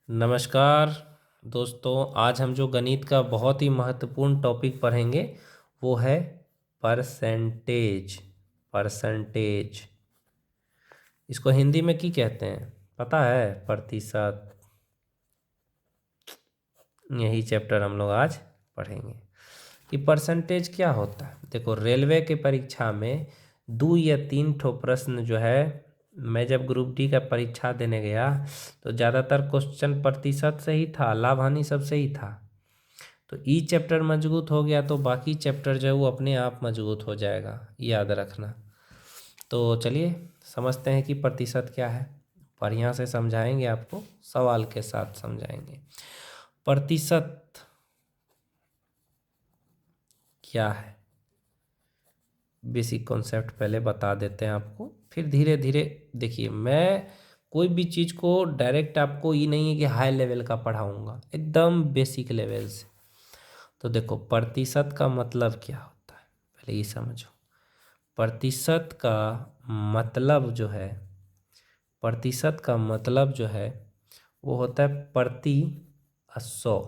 नमस्कार दोस्तों। आज हम जो गणित का बहुत ही महत्वपूर्ण टॉपिक पढ़ेंगे वो है परसेंटेज। परसेंटेज इसको हिंदी में क्या कहते हैं पता है? प्रतिशत। यही चैप्टर हम लोग आज पढ़ेंगे कि परसेंटेज क्या होता है। देखो, रेलवे के परीक्षा में 2 या 3 ठो प्रश्न जो है, मैं जब ग्रुप डी का परीक्षा देने गया तो ज़्यादातर क्वेश्चन प्रतिशत से ही था, लाभ हानि सब से ही था। तो ई चैप्टर मजबूत हो गया तो बाकी चैप्टर जो है वो अपने आप मजबूत हो जाएगा, याद रखना। तो चलिए समझते हैं कि प्रतिशत क्या है। बढ़िया से समझाएंगे आपको, सवाल के साथ समझाएंगे। प्रतिशत क्या है, बेसिक कॉन्सेप्ट पहले बता देते हैं आपको, फिर धीरे धीरे देखिए। मैं कोई भी चीज़ को डायरेक्ट आपको ये नहीं है कि हाई लेवल का पढ़ाऊँगा, एकदम बेसिक लेवल से। तो देखो, प्रतिशत का मतलब क्या होता है पहले ये समझो। प्रतिशत का मतलब जो है, प्रतिशत का मतलब जो है वो होता है प्रति 100।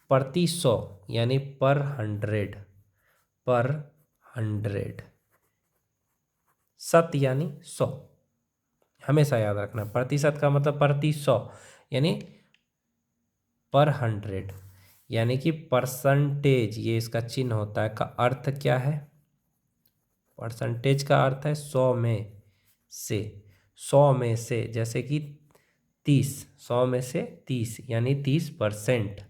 प्रति 100 यानी पर 100। पर 100 शत यानी 100, हमेशा याद रखना। प्रतिशत का मतलब प्रति 100 यानी पर 100, यानी कि परसेंटेज, ये इसका चिन्ह होता है। का अर्थ क्या है? परसेंटेज का अर्थ है 100 में से। 100 में से, जैसे कि 30, 100 में से 30 यानी 30%।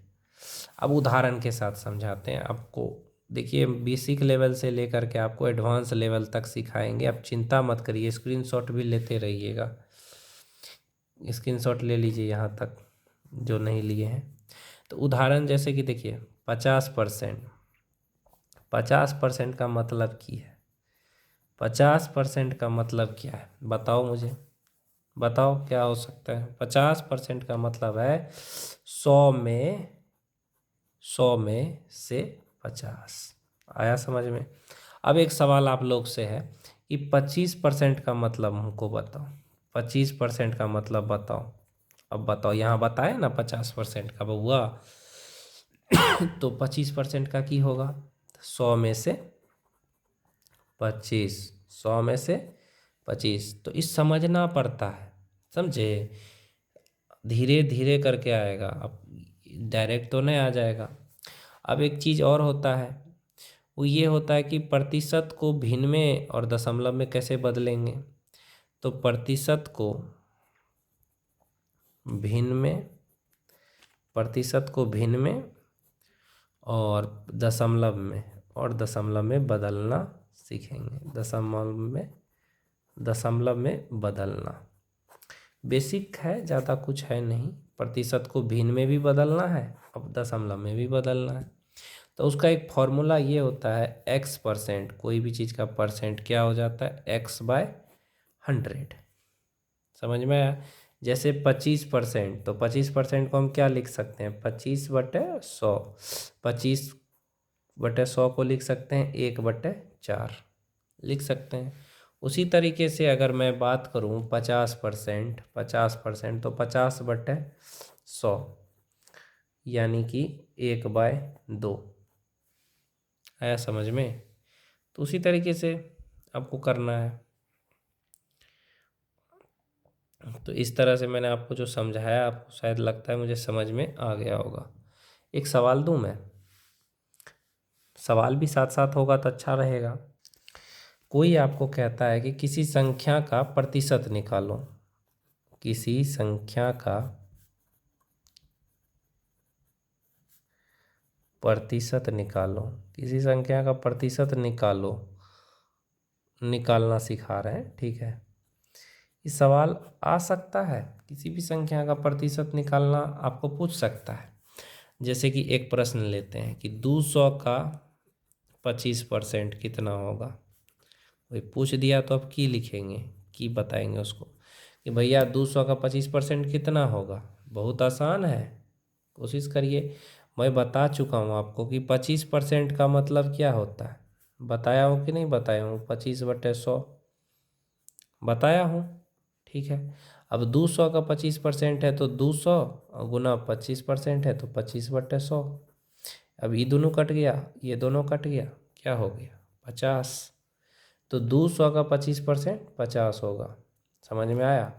अब उदाहरण के साथ समझाते हैं आपको। देखिए, बेसिक लेवल से लेकर के आपको एडवांस लेवल तक सिखाएंगे। आप चिंता मत करिए, स्क्रीनशॉट भी लेते रहिएगा। स्क्रीनशॉट ले लीजिए यहाँ तक जो नहीं लिए हैं। तो उदाहरण जैसे कि देखिए, 50%। 50% का मतलब क्या है? 50% का मतलब क्या है बताओ मुझे, बताओ क्या हो सकता है? 50% का मतलब है 100 में से 50। आया समझ में? अब एक सवाल आप लोग से है कि 25% का मतलब हमको बताओ। 25% का मतलब बताओ। अब बताओ, यहाँ बताए ना 50% का बउआ। तो 25% का की होगा 100 में से 25। 100 में से 25, तो इस समझना पड़ता है, समझे? धीरे धीरे करके आएगा, अब डायरेक्ट तो नहीं आ जाएगा। अब एक चीज़ और होता है, वो ये होता है कि प्रतिशत को भिन्न में और दशमलव में कैसे बदलेंगे। तो प्रतिशत को भिन्न में, प्रतिशत को भिन्न में और दशमलव में, और दशमलव में बदलना सीखेंगे। दशमलव में बदलना बेसिक है, ज़्यादा कुछ है नहीं। प्रतिशत को भिन्न में भी बदलना है, अब दशमलव में भी बदलना है। तो उसका एक फॉर्मूला ये होता है, x%। कोई भी चीज़ का परसेंट क्या हो जाता है? x/100। समझ में आया? जैसे 25%, तो 25% को हम क्या लिख सकते हैं? 25/100। 25/100 को लिख सकते हैं 1/4 लिख सकते हैं। उसी तरीके से अगर मैं बात करूं 50%, 50% तो 50/100 यानी कि 1/2। आया समझ में? तो उसी तरीके से आपको करना है। तो इस तरह से मैंने आपको जो समझाया, आपको शायद लगता है मुझे समझ में आ गया होगा। एक सवाल दूं मैं? सवाल भी साथ साथ होगा तो अच्छा रहेगा। कोई आपको कहता है कि किसी संख्या का प्रतिशत निकालो। किसी संख्या का प्रतिशत निकालो। किसी संख्या का प्रतिशत निकालो, निकालना सिखा रहे हैं, ठीक है। ये सवाल आ सकता है, किसी भी संख्या का प्रतिशत निकालना आपको पूछ सकता है। जैसे कि एक प्रश्न लेते हैं कि 200 का 25% कितना होगा। वही पूछ दिया तो अब की लिखेंगे, की बताएंगे उसको कि भैया 200 का 25% कितना होगा। बहुत आसान है, कोशिश करिए। मैं बता चुका हूँ आपको कि 25% का मतलब क्या होता है। बताया हूँ कि नहीं बताया हूँ? 25/100 बताया हूँ, ठीक है। अब 200 का 25% है तो 200 गुना 25% है तो 25/100। अब ये दोनों कट गया, ये दोनों कट गया, क्या हो गया 50। तो 200 का 25% 50 होगा। समझ में आया।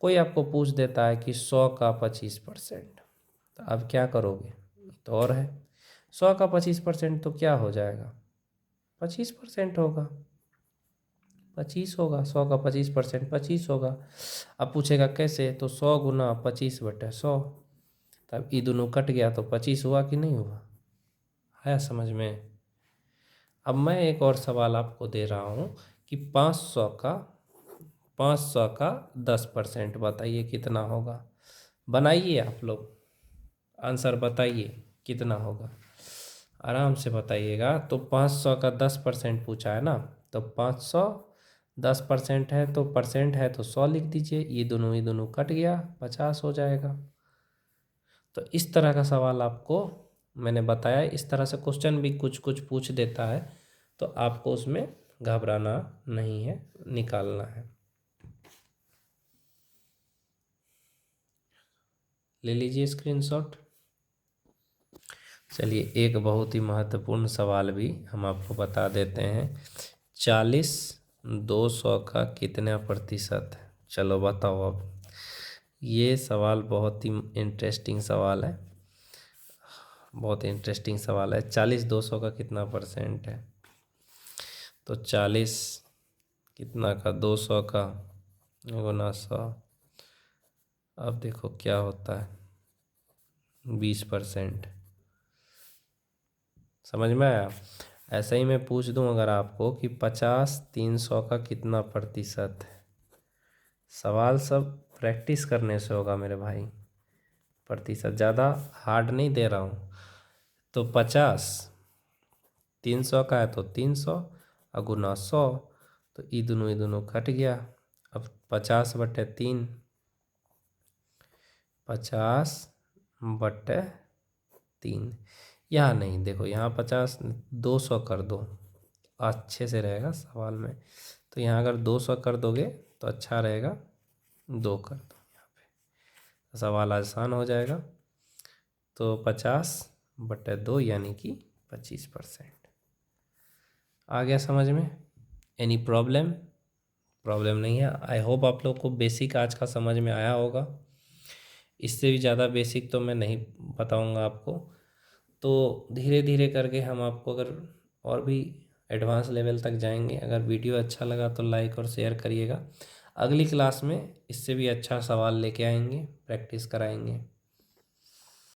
कोई आपको पूछ देता है कि 100 का 25%, तो अब क्या करोगे, तो और है 100 का 25% तो क्या हो जाएगा 25% होगा, 25 होगा। 100 का 25% 25 होगा। अब पूछेगा कैसे, तो 100 गुना 25/100। तब ये दोनों कट गया तो 25 हुआ कि नहीं हुआ, आया समझ में। अब मैं एक और सवाल आपको दे रहा हूँ कि 500 का 10% बताइए कितना होगा। बनाइए आप लोग, आंसर बताइए कितना होगा, आराम से बताइएगा। तो 500 का 10% पूछा है ना, तो 500 10% है तो परसेंट है तो 100 लिख दीजिए। ये दोनों कट गया, 50 हो जाएगा। तो इस तरह का सवाल आपको मैंने बताया। इस तरह से क्वेश्चन भी कुछ कुछ पूछ देता है, तो आपको उसमें घबराना नहीं है, निकालना है। ले लीजिए स्क्रीनशॉट। चलिए एक बहुत ही महत्वपूर्ण सवाल भी हम आपको बता देते हैं। 40 200 का कितना प्रतिशत है, चलो बताओ। अब ये सवाल बहुत ही इंटरेस्टिंग सवाल है, बहुत इंटरेस्टिंग सवाल है। 40 200 का कितना परसेंट है, तो 40 कितना का 200 का गुना 100। अब देखो क्या होता है 20%। समझ में आया। ऐसे ही मैं पूछ दूं अगर आपको कि 50 300 का कितना प्रतिशत है। सवाल सब प्रैक्टिस करने से होगा मेरे भाई, प्रतिशत ज़्यादा हार्ड नहीं दे रहा हूँ। तो 50 300 का है तो 300 और गुना 100, तो ये दोनों कट गया। अब 50/3, 50/3। यहाँ नहीं, देखो यहाँ 50 200 कर दो, अच्छे से रहेगा सवाल में। तो यहाँ अगर 200 कर दोगे तो अच्छा रहेगा, 2 कर दो यहाँ पे, सवाल आसान हो जाएगा। तो 50/2 यानी कि 25%। आ गया समझ में। एनी प्रॉब्लम, प्रॉब्लम नहीं है। आई होप आप लोग को बेसिक आज का समझ में आया होगा। इससे भी ज़्यादा बेसिक तो मैं नहीं बताऊंगा आपको। तो धीरे धीरे करके हम आपको अगर और भी एडवांस लेवल तक जाएंगे। अगर वीडियो अच्छा लगा तो लाइक और शेयर करिएगा। अगली क्लास में इससे भी अच्छा सवाल लेके आएंगे, प्रैक्टिस कराएंगे।